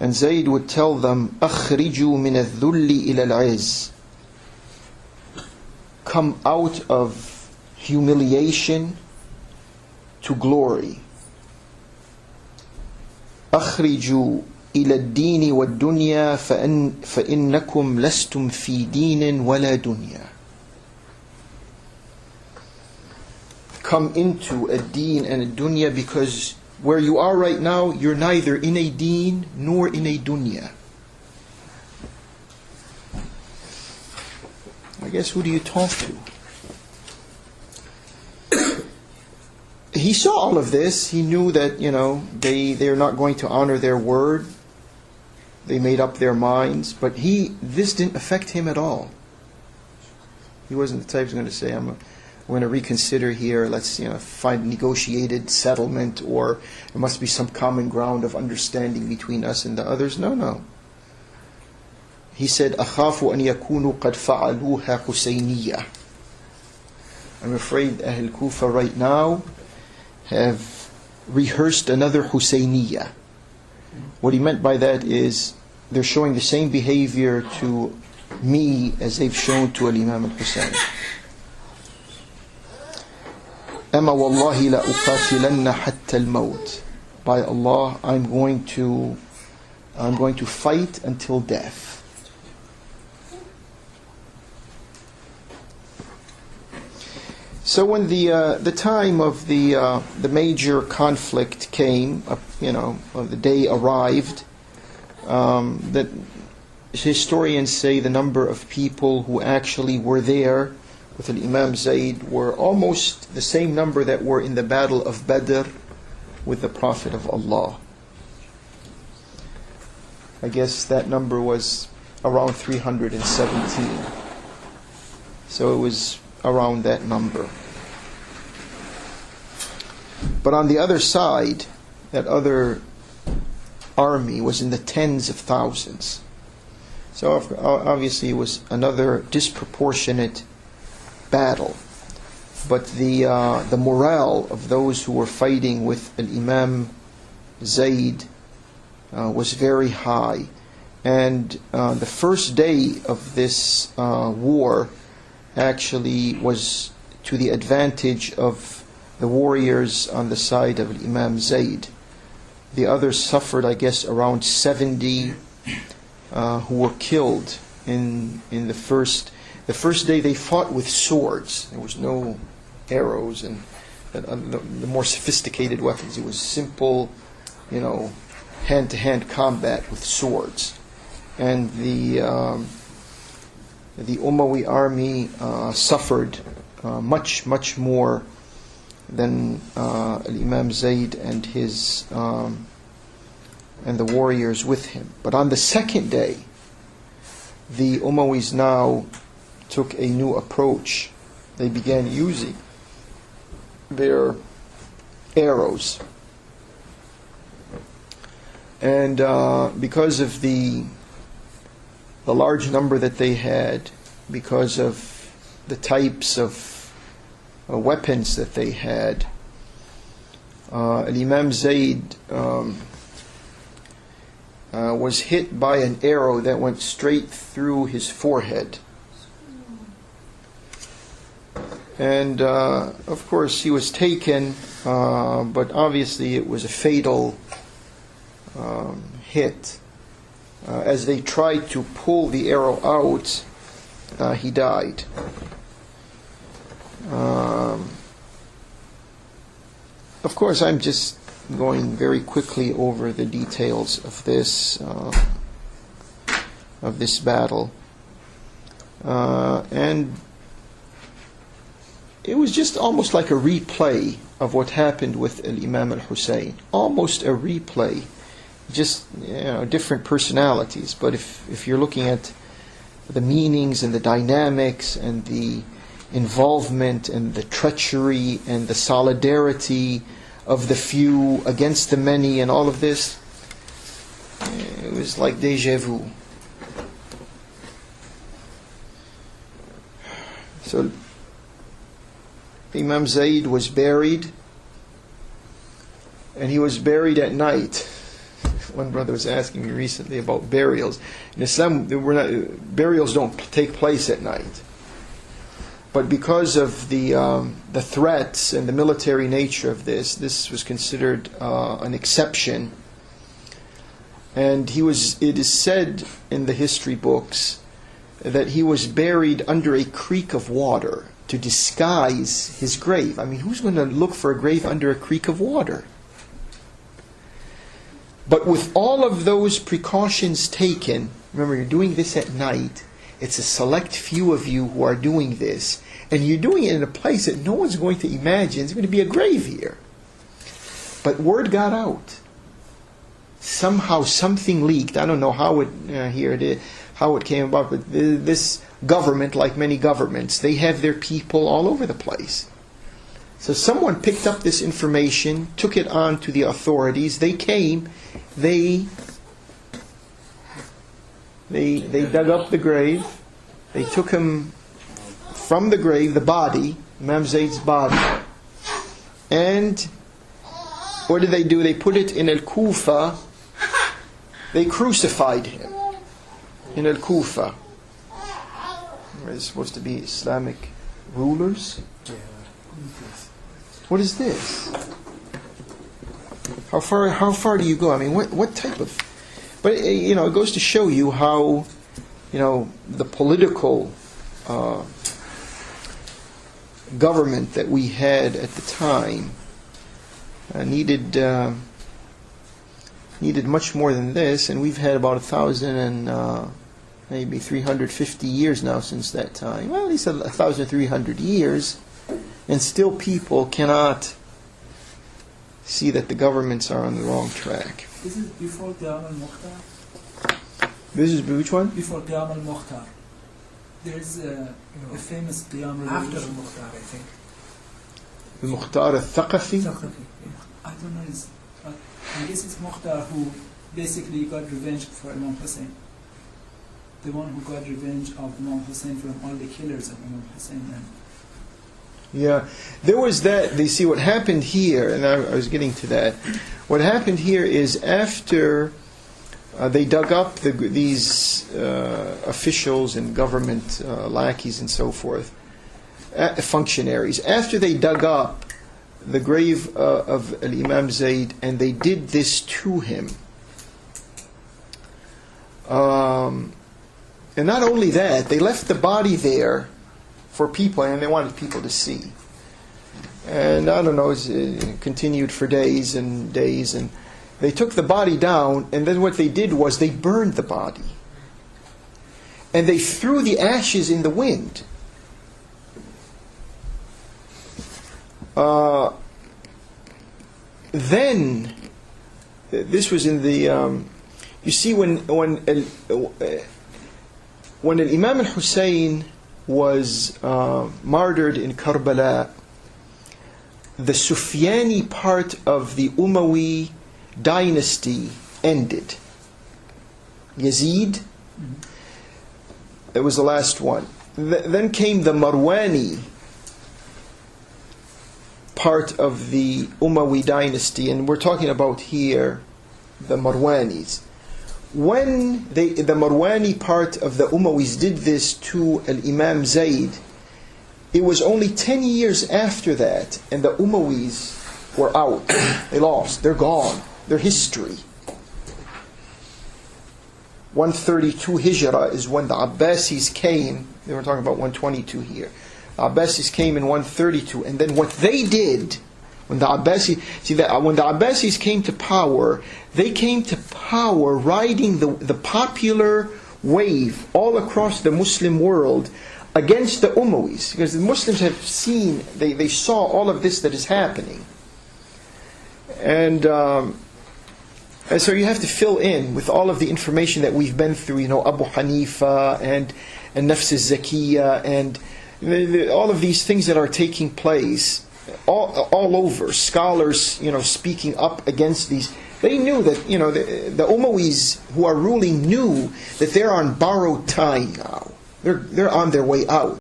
And Zayd would tell them, أخرجوا من الذل إلى العز. Come out of humiliation to glory. أخرجوا إلى الدين والدنيا فإنكم لستم في دين ولا دنيا. Come into a deen and a dunya, because where you are right now, you're neither in a deen nor in a dunya. I guess, who do you talk to? He saw all of this. He knew that, they're not going to honor their word. They made up their minds. But this didn't affect him at all. He wasn't the type who's going to say, we're going to reconsider here. Let's find negotiated settlement, or there must be some common ground of understanding between us and the others. No. He said, أخاف أن يكونوا قد فعلوها حسينية. I'm afraid Ahl Kufah right now have rehearsed another Husayniyah. What he meant by that is they're showing the same behavior to me as they've shown to Imam Hussein. أما والله لا أقاتلن حتى الموت. By Allah, I'm going to fight until death. So when the time of the major conflict came, the day arrived, that historians say the number of people who actually were there with Imam Zayd were almost the same number that were in the battle of Badr with the Prophet of Allah. I guess that number was around 317. So it was around that number. But on the other side, that other army was in the tens of thousands. So obviously it was another disproportionate battle. But the morale of those who were fighting with Imam Zayd was very high. And the first day of this war actually was to the advantage of the warriors on the side of Imam Zayd. The others suffered, I guess, around 70 who were killed in the first day. They fought with swords. There was no arrows and the more sophisticated weapons. It was simple, hand-to-hand combat with swords. And the Umayyads army suffered much more than Imam Zayd and his and the warriors with him. But on the second day, the Umayyads now took a new approach. They began using their arrows, and because of the large number that they had, because of the types of weapons that they had, Imam Zayd was hit by an arrow that went straight through his forehead. And of course he was taken, but obviously it was a fatal hit. As they tried to pull the arrow out, he died. Of course, I'm just going very quickly over the details of this battle, and it was just almost like a replay of what happened with Imam Al-Hussein. Almost a replay, just different personalities. But if you're looking at the meanings and the dynamics and the involvement and the treachery and the solidarity of the few against the many and all of this, it was like déjà vu. So Imam Zayd was buried, and he was buried at night. One brother was asking me recently about burials. In Islam, burials don't take place at night. But because of the threats and the military nature of this was considered an exception. And it is said in the history books that he was buried under a creek of water to disguise his grave. I mean, who's going to look for a grave under a creek of water? But with all of those precautions taken, remember, you're doing this at night. It's a select few of you who are doing this. And you're doing it in a place that no one's going to imagine there's going to be a grave here. But word got out. Somehow something leaked. I don't know how it came about, but this government, like many governments, they have their people all over the place. So someone picked up this information, took it on to the authorities. They came, they dug up the grave. They took him from the grave, the body, Imam Zayd's body. And what did they do? They put it in Al-Kufah. They crucified him in Al-Kufah. Where it's supposed to be Islamic rulers. What is this? How far do you go? I mean, what type of... But, it goes to show you how, the political government that we had at the time needed much more than this, and we've had about 1,000 and maybe 350 years now since that time. Well, at least 1,300 years, and still people cannot see that the governments are on the wrong track. This is before Qiyam al-Mukhtar. This is which one? Before Qiyam al-Mukhtar. There is a famous Qiyam after al-Mukhtar, I think. Al-Mukhtar al-Thaqafi? I don't know. And this is Mukhtar who basically got revenge for Imam Hussein. The one who got revenge of Imam Hussein from all the killers of Imam Hussein. Yeah, there was that. They see what happened here, and I was getting to that. What happened here is after they dug up these officials and government lackeys and so forth, functionaries, after they dug up the grave of Imam Zayd, and they did this to him. And not only that, they left the body there for people, and they wanted people to see. And I don't know, it continued for days and days, and they took the body down, and then what they did was they burned the body. And they threw the ashes in the wind. Then, this was in the, you see when Imam Hussein was martyred in Karbala, the Sufyani part of the Umayyads dynasty ended. Yazid, it was the last one. Then came the Marwani part of the Umayyad dynasty, and we're talking about here the Marwanis. When the Marwani part of the Umayyads did this to Imam Zayd, it was only 10 years after that, and the Umayyads were out. They lost. They're gone. They're history. 132 Hijrah is when the Abbasis came. They were talking about 122 here. The Abbasis came in 132, and then what they did when the Abbasis came to power, they came to power riding the popular wave all across the Muslim world against the Umayyads, because the Muslims have seen, they saw all of this that is happening, and so you have to fill in with all of the information that we've been through. Abu Haneefah and Nafs al-Zakiyah and all of these things that are taking place all over. Scholars, speaking up against these. They knew that, the Umayyads who are ruling knew that they're on borrowed time now. They're on their way out.